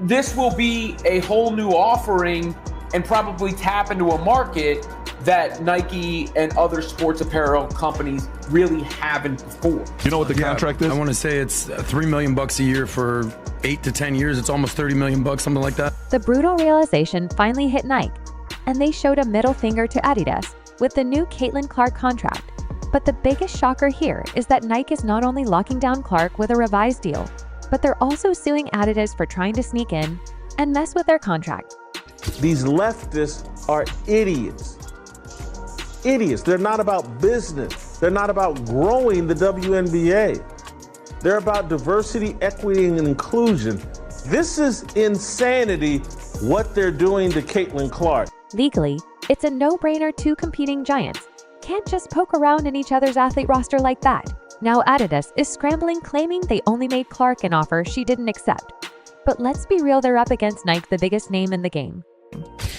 This will be a whole new offering and probably tap into a market that Nike and other sports apparel companies really haven't before. You know what the contract is? I want to say it's $3 million a year for 8 to 10 years. It's almost $30 million, something like that. The brutal realization finally hit Nike, and they showed a middle finger to Adidas with the new Caitlin Clark contract. But the biggest shocker here is that Nike is not only locking down Clark with a revised deal, but they're also suing Adidas for trying to sneak in and mess with their contract. These leftists are idiots. Idiots. They're not about business. They're not about growing the WNBA. They're about diversity, equity, and inclusion. This is insanity, what they're doing to Caitlin Clark. Legally, it's a no-brainer. Two competing giants can't just poke around in each other's athlete roster like that. Now Adidas is scrambling, claiming they only made Clark an offer she didn't accept. But let's be real, they're up against Nike, the biggest name in the game.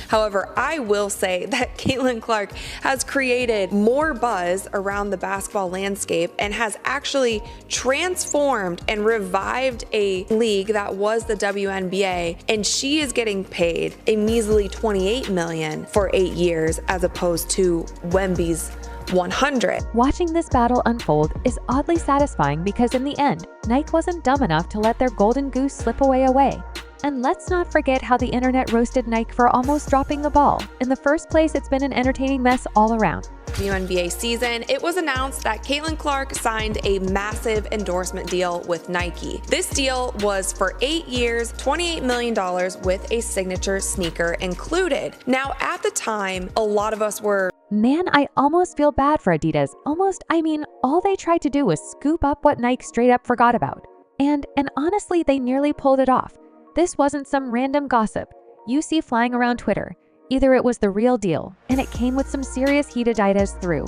However, I will say that Caitlin Clark has created more buzz around the basketball landscape and has actually transformed and revived a league that was the WNBA, and she is getting paid a measly $28 million for 8 years as opposed to Wemby's 100. Watching this battle unfold is oddly satisfying because in the end, Nike wasn't dumb enough to let their golden goose slip away. And let's not forget how the internet roasted Nike for almost dropping the ball. In the first place, it's been an entertaining mess all around. WNBA season, it was announced that Caitlin Clark signed a massive endorsement deal with Nike. This deal was for 8 years, $28 million with a signature sneaker included. Now, at the time, a lot of us were, man, I almost feel bad for Adidas. All they tried to do was scoop up what Nike straight up forgot about. And honestly, they nearly pulled it off. This wasn't some random gossip you see flying around Twitter. Either it was the real deal, and it came with some serious heat Adidas through.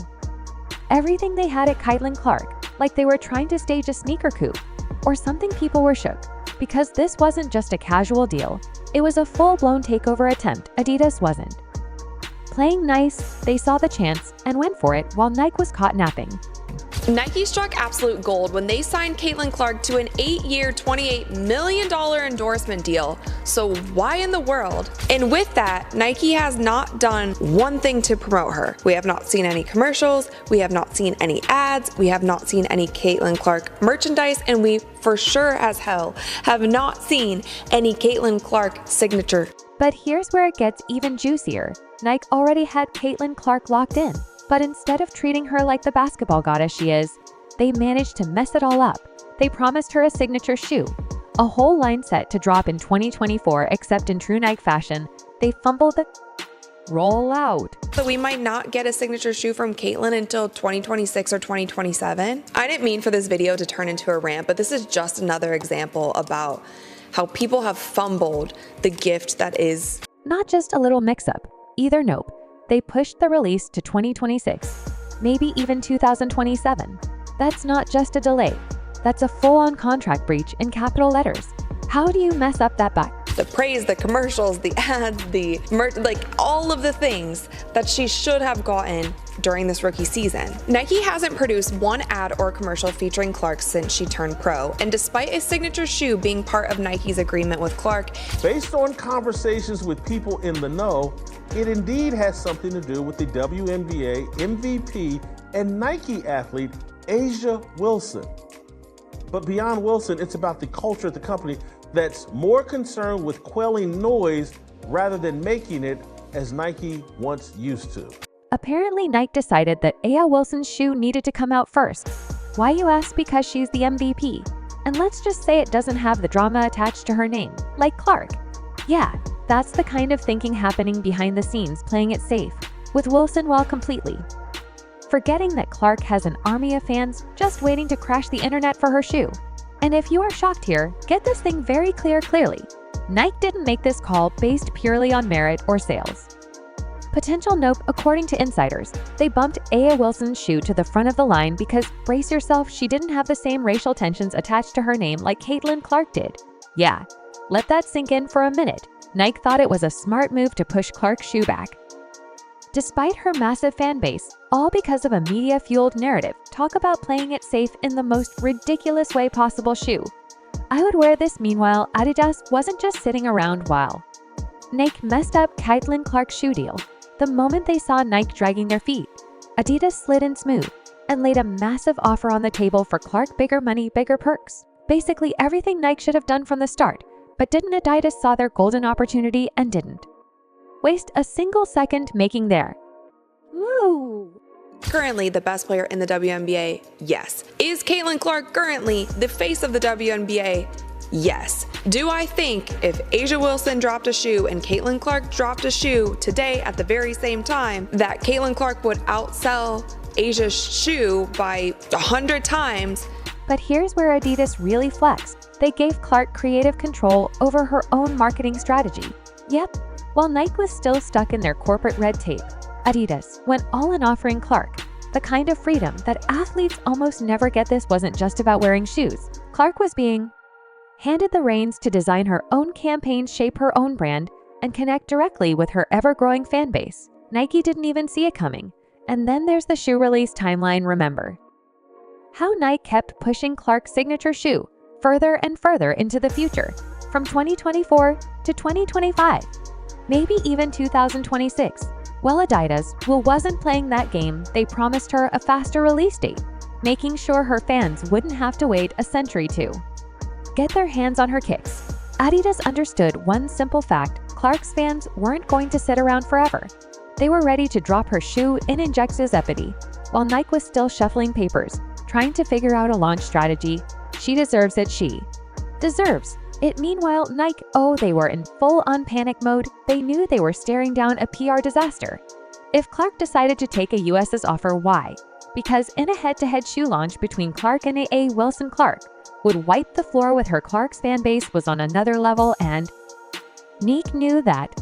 Everything they had at Caitlin Clark, like they were trying to stage a sneaker coup, or something. People were shook, because this wasn't just a casual deal, it was a full-blown takeover attempt. Adidas wasn't playing nice, they saw the chance and went for it while Nike was caught napping. Nike struck absolute gold when they signed Caitlin Clark to an 8-year, $28 million endorsement deal. So why in the world? And with that, Nike has not done one thing to promote her. We have not seen any commercials, we have not seen any ads, we have not seen any Caitlin Clark merchandise, and we for sure as hell have not seen any Caitlin Clark signature. But here's where it gets even juicier. Nike already had Caitlin Clark locked in. But instead of treating her like the basketball goddess she is, they managed to mess it all up. They promised her a signature shoe, a whole line set to drop in 2024, except in true Nike fashion, they fumbled the rollout. So we might not get a signature shoe from Caitlin until 2026 or 2027. I didn't mean for this video to turn into a rant, but this is just another example about how people have fumbled the gift that is not just a little mix-up. Either nope. They pushed the release to 2026, maybe even 2027. That's not just a delay. That's a full-on contract breach in capital letters. How do you mess up that back? The praise, the commercials, the ads, the merch, like all of the things that she should have gotten during this rookie season. Nike hasn't produced one ad or commercial featuring Clark since she turned pro. And despite a signature shoe being part of Nike's agreement with Clark, based on conversations with people in the know, it indeed has something to do with the WNBA MVP and Nike athlete, Asia Wilson. But beyond Wilson, it's about the culture at the company that's more concerned with quelling noise rather than making it, as Nike once used to. Apparently, Nike decided that Aya Wilson's shoe needed to come out first. Why, you ask? Because she's the MVP. And let's just say it doesn't have the drama attached to her name, like Clark. Yeah, that's the kind of thinking happening behind the scenes, playing it safe, with Wilson while completely forgetting that Clark has an army of fans just waiting to crash the internet for her shoe. And if you are shocked here, get this thing very clearly. Nike didn't make this call based purely on merit or sales. Potential nope, according to insiders, they bumped Aya Wilson's shoe to the front of the line because, brace yourself, she didn't have the same racial tensions attached to her name like Caitlin Clark did. Yeah, let that sink in for a minute. Nike thought it was a smart move to push Clark's shoe back. Despite her massive fan base, all because of a media-fueled narrative, talk about playing it safe in the most ridiculous way possible shoe. I would wear this. Meanwhile, Adidas wasn't just sitting around while Nike messed up Caitlin Clark's shoe deal. The moment they saw Nike dragging their feet, Adidas slid in smooth and laid a massive offer on the table for Clark. Bigger money, bigger perks. Basically everything Nike should have done from the start, but didn't. Adidas saw their golden opportunity and didn't waste a single second making their move. Currently the best player in the WNBA? Yes. Is Caitlin Clark currently the face of the WNBA? Yes. Do I think if A'ja Wilson dropped a shoe and Caitlin Clark dropped a shoe today at the very same time, that Caitlin Clark would outsell A'ja's shoe by 100 times? But here's where Adidas really flexed. They gave Clark creative control over her own marketing strategy. Yep, while Nike was still stuck in their corporate red tape, Adidas went all in, offering Clark the kind of freedom that athletes almost never get. This wasn't just about wearing shoes. Clark was being handed the reins to design her own campaigns, shape her own brand, and connect directly with her ever-growing fan base. Nike didn't even see it coming. And then there's the shoe release timeline. Remember how Nike kept pushing Clark's signature shoe further and further into the future, from 2024 to 2025, maybe even 2026. Well, Adidas wasn't playing that game. They promised her a faster release date, making sure her fans wouldn't have to wait a century to get their hands on her kicks. Adidas understood one simple fact: Clark's fans weren't going to sit around forever. They were ready to drop her shoe in injectors epity, while Nike was still shuffling papers, trying to figure out a launch strategy. She deserves it. She deserves it. Meanwhile, Nike, they were in full-on panic mode. They knew they were staring down a PR disaster. If Clark decided to take a US's offer, why? Because in a head-to-head shoe launch between Clark and A'ja Wilson, Clark would wipe the floor with her. Clark's fan base was on another level, and Nike knew that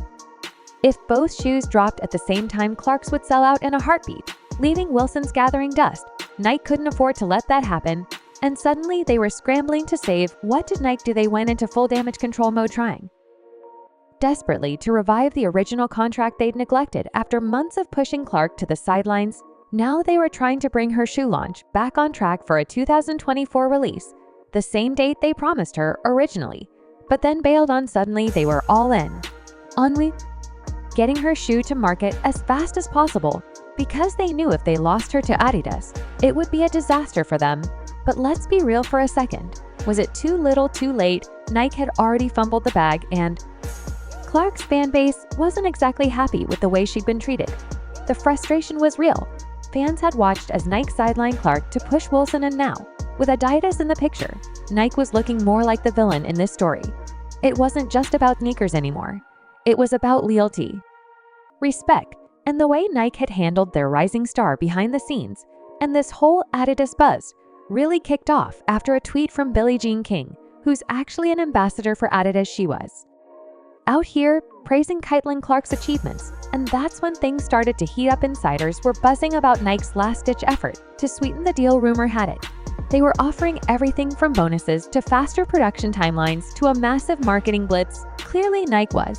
if both shoes dropped at the same time, Clark's would sell out in a heartbeat, leaving Wilson's gathering dust. Nike couldn't afford to let that happen, and suddenly they were scrambling to save. What did Nike do? They went into full damage control mode, trying desperately to revive the original contract they'd neglected. After months of pushing Clark to the sidelines, now they were trying to bring her shoe launch back on track for a 2024 release, the same date they promised her originally, but then bailed on. Suddenly they were all in on getting her shoe to market as fast as possible, because they knew if they lost her to Adidas, it would be a disaster for them. But let's be real for a second. Was it too little too late? Nike had already fumbled the bag, and Clark's fan base wasn't exactly happy with the way she'd been treated. The frustration was real. Fans had watched as Nike sidelined Clark to push Wilson, and now, with Adidas in the picture, Nike was looking more like the villain in this story. It wasn't just about sneakers anymore. It was about loyalty, respect, and the way Nike had handled their rising star behind the scenes. And this whole Adidas buzz really kicked off after a tweet from Billie Jean King, who's actually an ambassador for Adidas. She was out here praising Caitlin Clark's achievements, and that's when things started to heat up. Insiders were buzzing about Nike's last-ditch effort to sweeten the deal. Rumor had it they were offering everything from bonuses to faster production timelines to a massive marketing blitz. Clearly, Nike was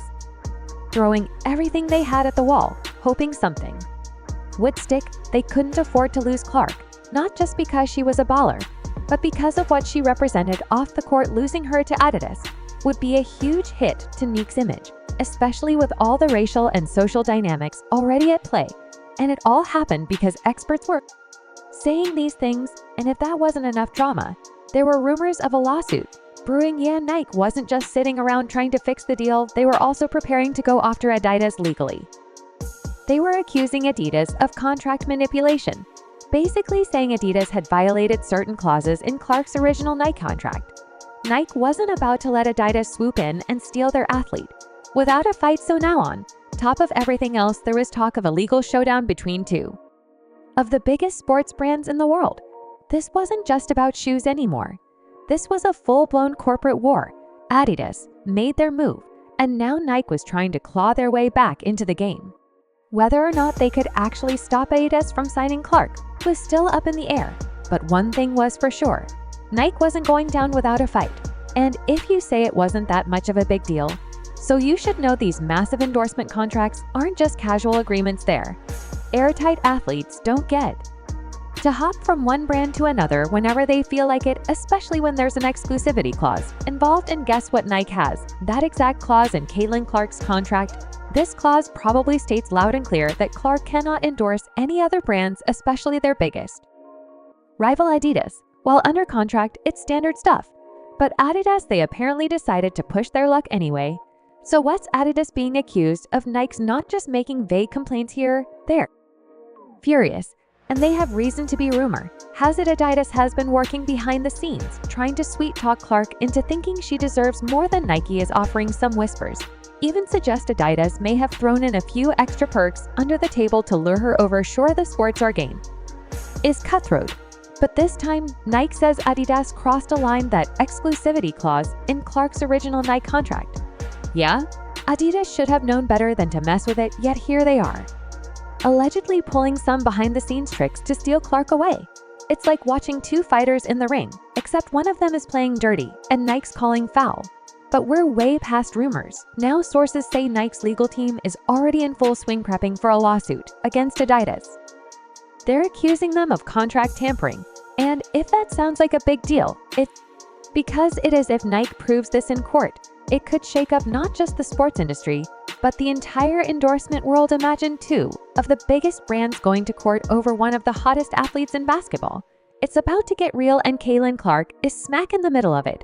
throwing everything they had at the wall, hoping something would stick. They couldn't afford to lose Clark, not just because she was a baller, but because of what she represented off the court. Losing her to Adidas would be a huge hit to Nike's image, especially with all the racial and social dynamics already at play. And it all happened because experts were saying these things, and if that wasn't enough drama, there were rumors of a lawsuit brewing. Yeah, Nike wasn't just sitting around trying to fix the deal, they were also preparing to go after Adidas legally. They were accusing Adidas of contract manipulation, basically saying Adidas had violated certain clauses in Clark's original Nike contract. Nike wasn't about to let Adidas swoop in and steal their athlete without a fight. So now, on top of everything else, there was talk of a legal showdown between two of the biggest sports brands in the world. This wasn't just about shoes anymore. This was a full-blown corporate war. Adidas made their move, and now Nike was trying to claw their way back into the game. Whether or not they could actually stop Adidas from signing Clark was still up in the air, but one thing was for sure: Nike wasn't going down without a fight. And if you say it wasn't that much of a big deal, so you should know these massive endorsement contracts aren't just casual agreements. They're airtight. Athletes don't get to hop from one brand to another whenever they feel like it, especially when there's an exclusivity clause involved. And guess what Nike has? That exact clause in Caitlin Clark's contract. This clause probably states loud and clear that Clark cannot endorse any other brands, especially their biggest rival Adidas. While under contract, it's standard stuff. But Adidas, they apparently decided to push their luck anyway. So what's Adidas being accused of? Nike's not just making vague complaints here, they're furious. And they have reason to be. Rumor has it Adidas has been working behind the scenes, trying to sweet-talk Clark into thinking she deserves more than Nike is offering. Some whispers even suggest Adidas may have thrown in a few extra perks under the table to lure her over. Sure, the sportswear game is cutthroat, but this time Nike says Adidas crossed a line, that exclusivity clause in Clark's original Nike contract. Yeah, Adidas should have known better than to mess with it, yet here they are, allegedly pulling some behind-the-scenes tricks to steal Clark away. It's like watching two fighters in the ring, except one of them is playing dirty and Nike's calling foul. But we're way past rumors. Now sources say Nike's legal team is already in full swing prepping for a lawsuit against Adidas. They're accusing them of contract tampering, and if that sounds like a big deal, it's because it is. If Nike proves this in court, it could shake up not just the sports industry, but the entire endorsement world. Imagine two of the biggest brands going to court over one of the hottest athletes in basketball. It's about to get real, and Caitlin Clark is smack in the middle of it.